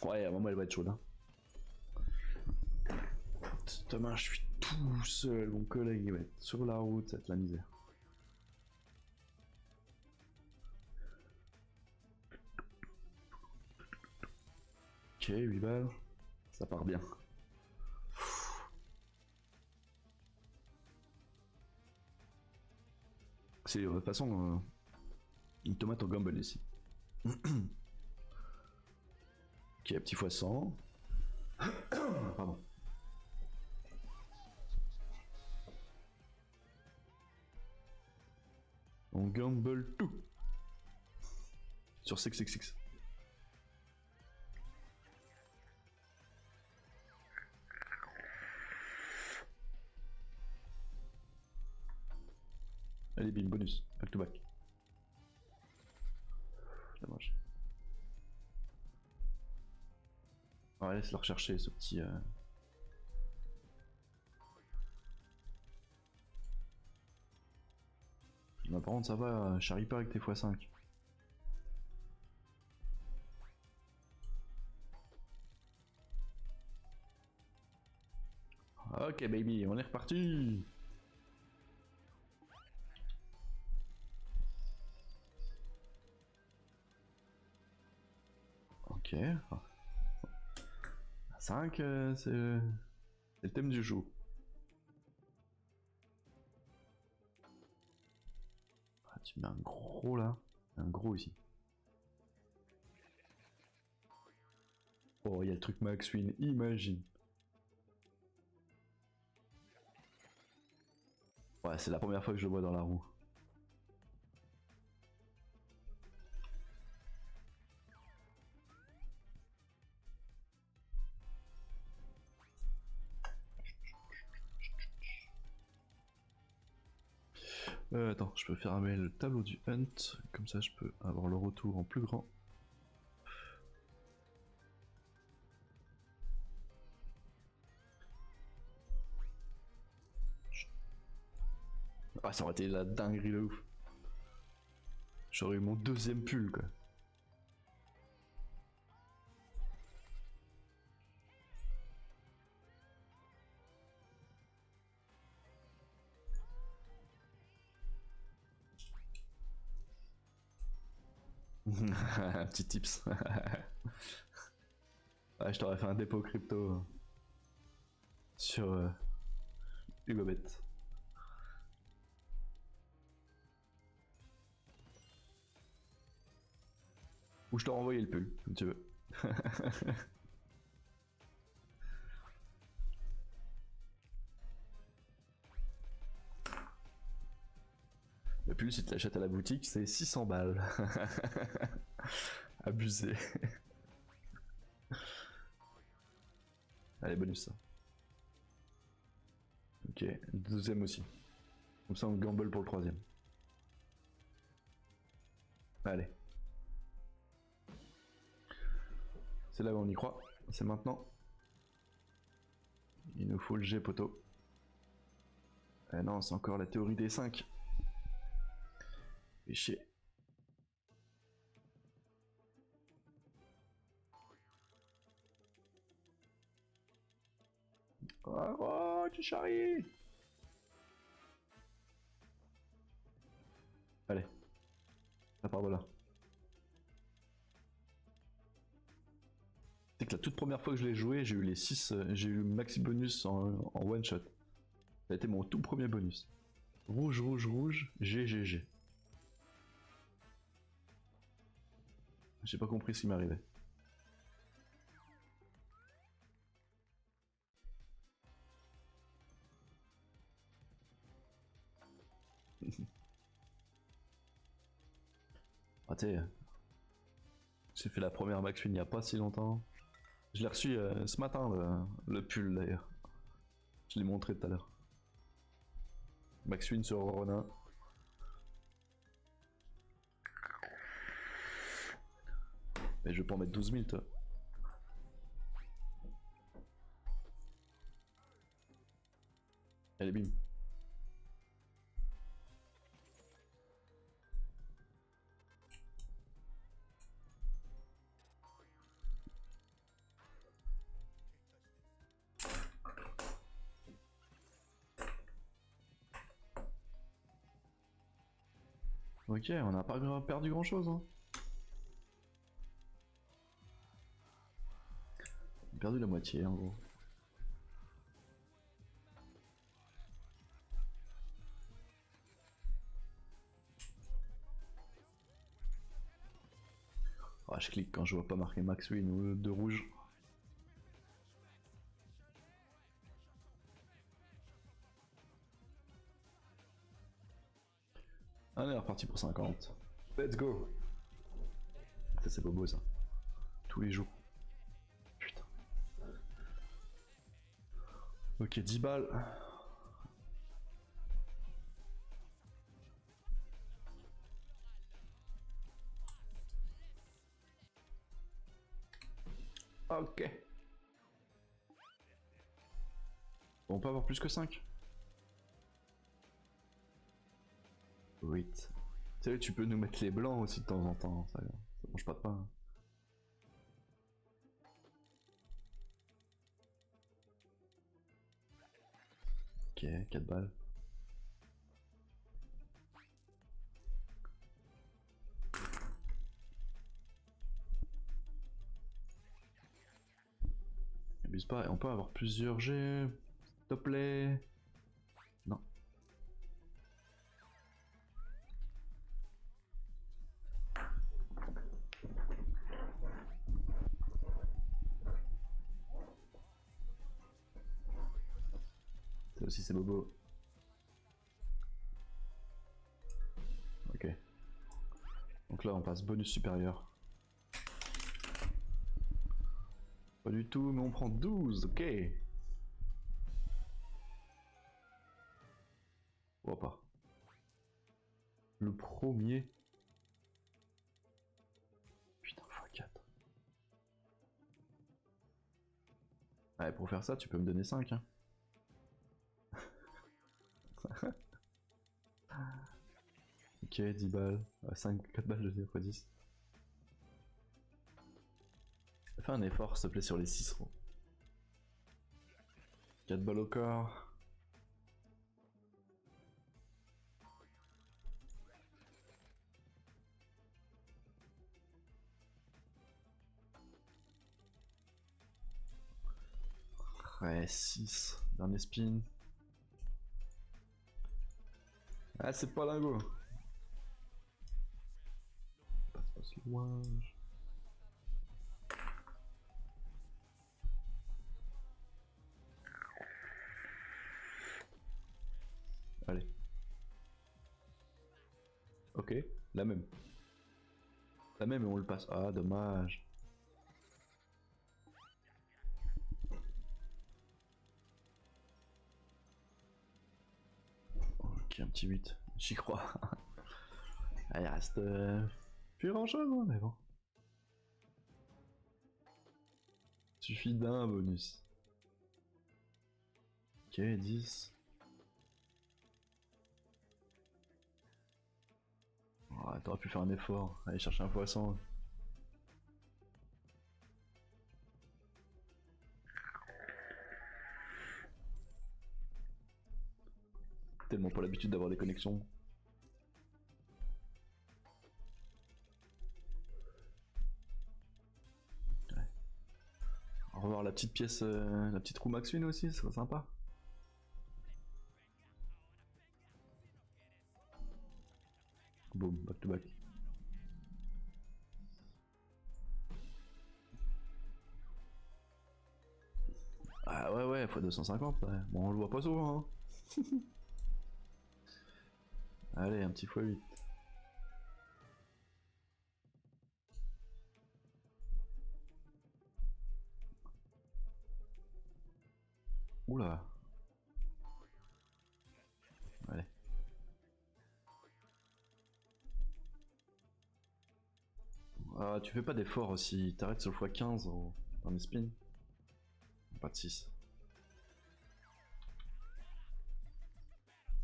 Ouais, à un moment elle va être chaude. Hein. Demain je suis tout seul, mon collègue il va être sur la route, ça va être la misère. Ok, 8 balles, ça part bien. C'est de toute façon une tomate au gumball ici. Ok, petit fois 100. Pardon. On gamble tout. Sur 666. Allez, bim, bonus. Back to back. Dommage. On va laisser le rechercher ce petit. Bah, par contre, ça va, charrie pas avec tes x5. Ok, baby, on est reparti! Ok. 5, c'est le thème du jeu. Ah, tu mets un gros là. Un gros ici. Oh, il y a le truc Max Win, imagine. Ouais, c'est la première fois que je le vois dans la roue. Attends, je peux fermer le tableau du hunt, comme ça je peux avoir le retour en plus grand. Ah, ça aurait été la dinguerie de ouf. J'aurais eu mon deuxième pull quoi. Un petit tips. Ouais, je t'aurais fait un dépôt crypto sur Hugobet. Ou je t'aurais envoyé le pull, comme tu veux. Le pull, si tu l'achètes à la boutique, c'est 600 balles. Abusé. Allez, bonus ça. Ok, le deuxième aussi. Comme ça, on gamble pour le troisième. Allez. C'est là où on y croit. C'est maintenant. Il nous faut le G, poteau. Eh non, c'est encore la théorie des 5. Fais chier. Oh, tu charries. Allez. Ça part de là. C'est que la toute première fois que je l'ai joué, j'ai eu les 6, j'ai eu maxi bonus en one shot. Ça a été mon tout premier bonus. Rouge, rouge, rouge, GGG. J'ai pas compris ce qui m'arrivait. Ah, tu sais, j'ai fait la première Max Win il y a pas si longtemps. Je l'ai reçu ce matin, le pull d'ailleurs. Je l'ai montré tout à l'heure. Max Win sur Ronin. Mais je vais pas en mettre 12 000, toi. Allez, bim. Ok, on n'a pas perdu grand chose. Hein. On a perdu la moitié en gros. Ah, je clique quand je vois pas marqué Max Win ou de rouge. On est reparti pour 50. Let's go. Ça c'est pas beau ça. Tous les jours. Putain. Ok, 10 balles. Ok. On peut avoir plus que 5. 8. Tu sais, tu peux nous mettre les blancs aussi de temps en temps. Ça mange pas de pain. Ok, 4 balles. Abuse pas, et on peut avoir plusieurs jets. S'il te plaît. Non. Ça aussi c'est bobo. Ok. Donc là on passe bonus supérieur. Pas du tout, mais on prend 12, ok. Ou pas. Le premier. Putain, x4. Ouais, pour faire ça, tu peux me donner 5. Hein. Ok, 10 balles. 5, 4 balles, je veux dire, x 10. Fais un effort, s'il te plaît, sur les 6 ronds. 4 balles au corps. Ouais, 6. Dernier spin. Ah, c'est pas dingo. Passe loin. Allez. Ok, la même. La même et on le passe. Ah, dommage. Ok, un petit 8. J'y crois. Ah, il reste plus grand chose, hein, mais bon. Suffit d'un bonus. Ok, 10. Oh, t'aurais pu faire un effort. Aller chercher un poisson. Tellement pas l'habitude d'avoir des connexions. Ouais. On va revoir la petite pièce, la petite roue Max Win aussi, ça serait sympa. Boom, back to back. Ah ouais, ouais, x 250, ouais. Bon, on le voit pas souvent, hein. Allez, un petit x8. Oula. Allez. Ah, tu fais pas d'effort aussi, t'arrêtes sur le x15 dans les spins. Pas de 6.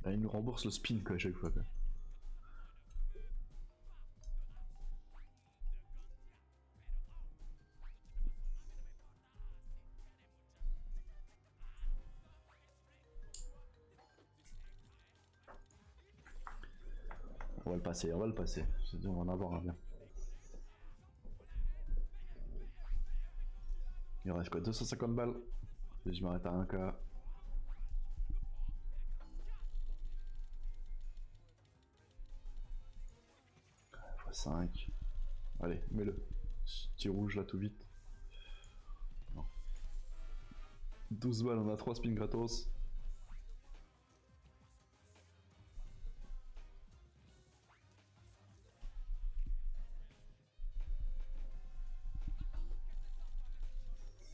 Là, il nous rembourse le spin quoi à chaque fois. Quoi. On va le passer, on va le passer. Je dis, on va en avoir un bien. Il reste quoi, 250 balles. Je m'arrête à 1K. x5. Allez, mets-le. Petit rouge là tout vite. Non. 12 balles, on a 3 spins gratos.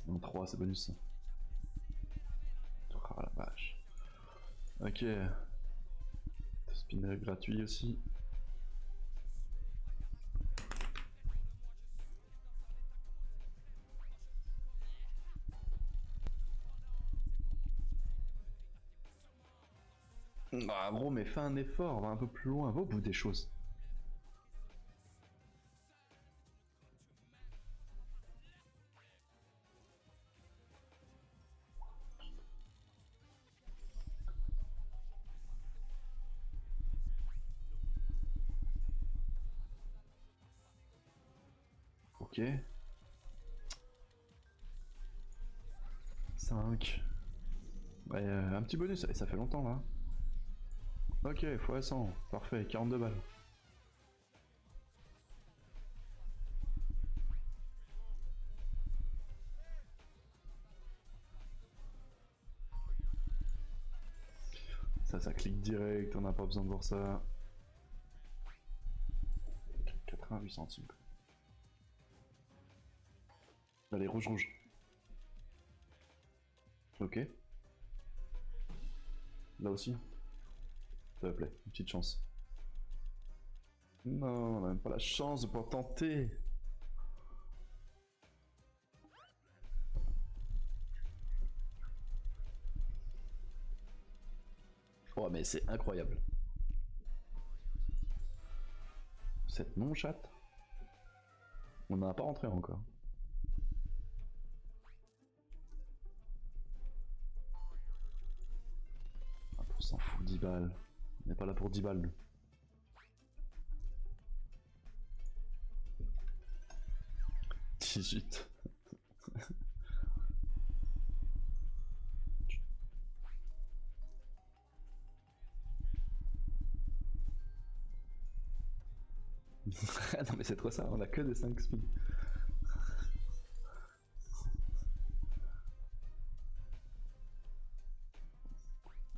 Non, 3, c'est bonus. Oh la vache. Ok. Spin gratuit aussi. Ah gros, mais fais un effort, va un peu plus loin, va au bout des choses. Ok. 5. Ouais, un petit bonus, et ça fait longtemps là. Ok, x100, parfait, 42 balles. Ça clique direct, on n'a pas besoin de voir ça. 88 centimes. Allez, rouge, rouge. Ok. Là aussi. S'il te plaît, une petite chance. Non, on n'a même pas la chance de pouvoir tenter. Oh, mais c'est incroyable. Cette non-chatte. On n'en a pas rentré encore. Ah, on s'en fout, 10 balles. On n'est pas là pour 10 balles, nous. « 18. Non mais c'est trop ça, on a que des 5 spins.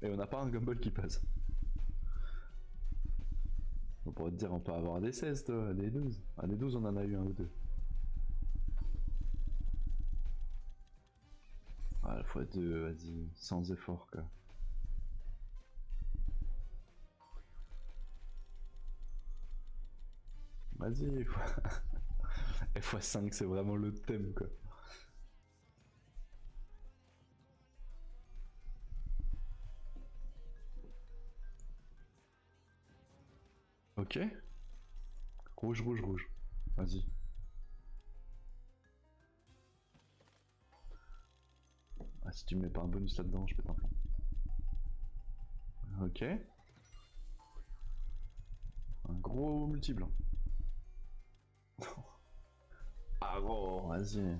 Et on n'a pas un gumball qui passe. On pourrait te dire on peut avoir des 16 toi, des 12. Ah des 12 on en a eu un ou deux. Ah la fois 2, vas-y, sans effort quoi. Vas-y, x5 c'est vraiment le thème quoi. Ok. Rouge, rouge, rouge. Vas-y. Ah si tu me mets pas un bonus là-dedans, je pète un plomb. Ok. Un gros multiple. Ah gros, vas-y.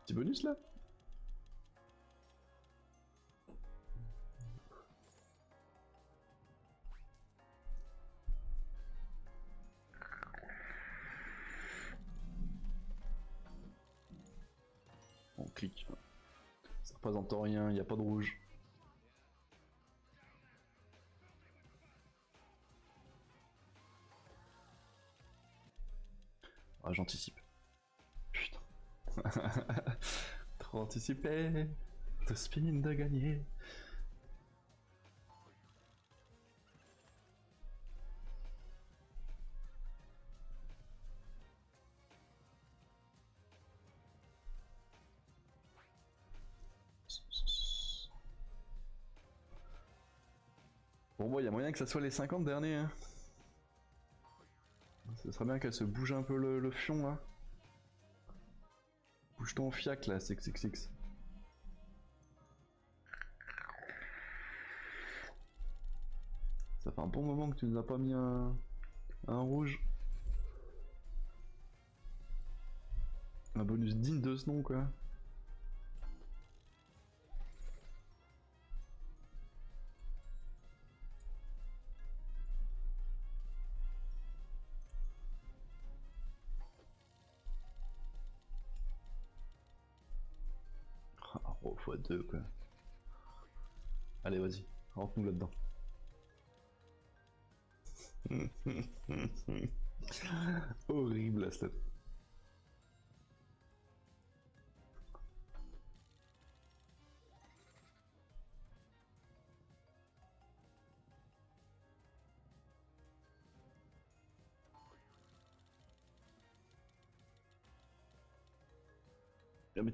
Petit bonus là. On clique. Ça représente rien, il n'y a pas de rouge. Ah, j'anticipe. Putain. Trop anticipé. De spin de gagner. Bon, moi, il y a moyen que ça soit les 50 derniers. Hein. Ce serait bien qu'elle se bouge un peu le fion là. Bouge ton fiac là, 666. Ça fait un bon moment que tu nous as pas mis un rouge. Un bonus digne de ce nom quoi. Oh, x2 quoi. Allez vas-y, rentre-nous là-dedans. Horrible la stat. Mais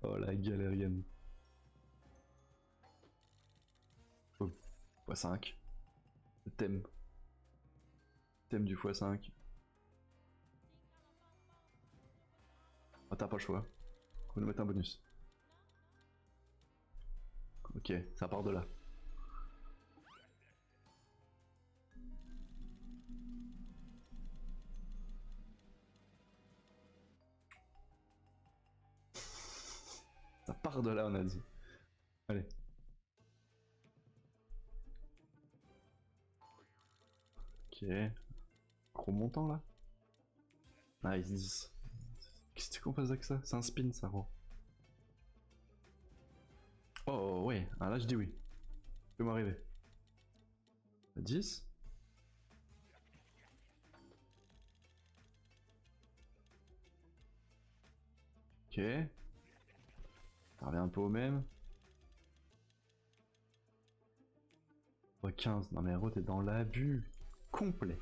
oh la galérienne. Oh, x5. Le thème. Thème du x5. Oh, t'as pas le choix. On va nous mettre un bonus. Ok, ça part de là. Ça part de là, on a dit. Allez. Ok. Gros montant là. Nice 10. Qu'est-ce qu'on fasse avec ça? C'est un spin ça, gros. Oh ouais, ah, là je dis oui. Peut m'arriver. 10. Ok. Ça revient un peu au même. Oh 15, non mais gros t'es dans l'abus complet.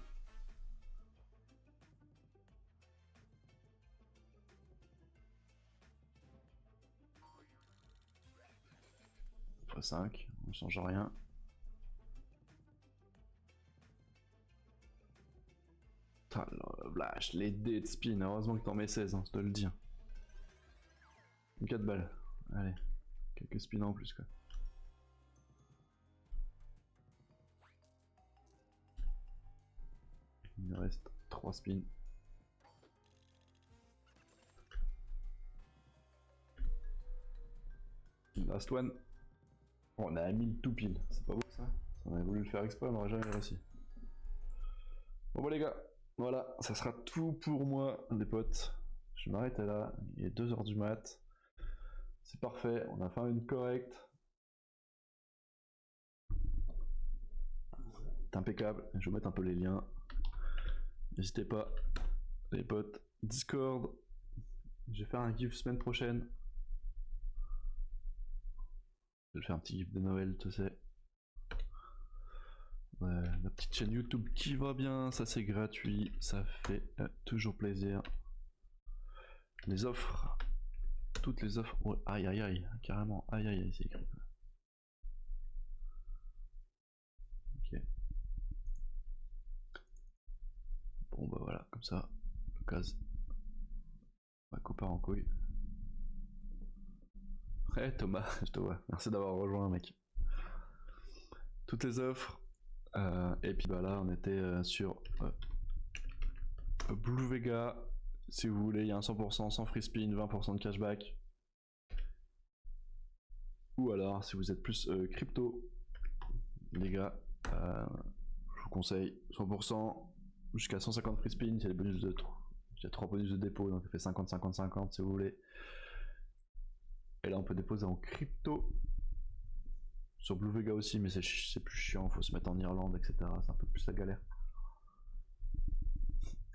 x5, on change rien. Putain, lâche les dés de spin, heureusement que t'en mets 16, hein, je te le dis. 4 balles, allez, quelques spins en plus quoi. Il me reste 3 spins. Last one. Oh, on est à 1000 tout pile, c'est pas beau ça? Si on avait voulu le faire exprès, on n'aurait jamais réussi. Bon bah les gars, voilà, ça sera tout pour moi les potes. Je m'arrête là, il est 2h du mat. C'est parfait, on a fait une correcte. C'est impeccable, je vais vous mettre un peu les liens. N'hésitez pas, les potes. Discord, je vais faire un gif semaine prochaine. Je vais faire un petit gif de Noël, tu sais. La petite chaîne YouTube qui va bien, ça c'est gratuit, ça fait toujours plaisir. Les offres, toutes les offres, oh, aïe aïe aïe, carrément, aïe aïe aïe, c'est écrit. Ok. Bon bah voilà, comme ça, l'occasion. Ma copain en couille. Ouais Thomas, je te vois, merci d'avoir rejoint mec. Toutes les offres, et puis bah là on était sur Blue Vega, si vous voulez, il y a un 100% sans free spin, 20% de cashback. Ou alors si vous êtes plus crypto, les gars, je vous conseille 100% jusqu'à 150 free spin, il y a des bonus de 3 bonus de dépôt, donc ça fait 50-50-50 si vous voulez. Et là on peut déposer en crypto. Sur Blue Vega aussi, mais c'est plus chiant, faut se mettre en Irlande, etc. C'est un peu plus la galère.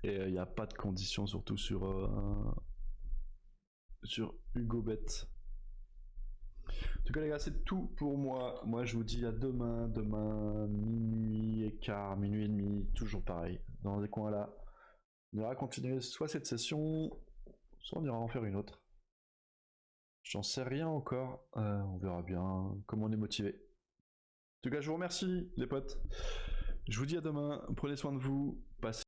Et il n'y a pas de conditions, surtout sur HugoBet. En tout cas, les gars, c'est tout pour moi. Moi, je vous dis à demain. Demain, minuit et quart, minuit et demi, toujours pareil. Dans des coins là. On ira continuer soit cette session, soit on ira en faire une autre. J'en sais rien encore. On verra bien comment on est motivé. En tout cas, je vous remercie, les potes. Je vous dis à demain. Prenez soin de vous. Passez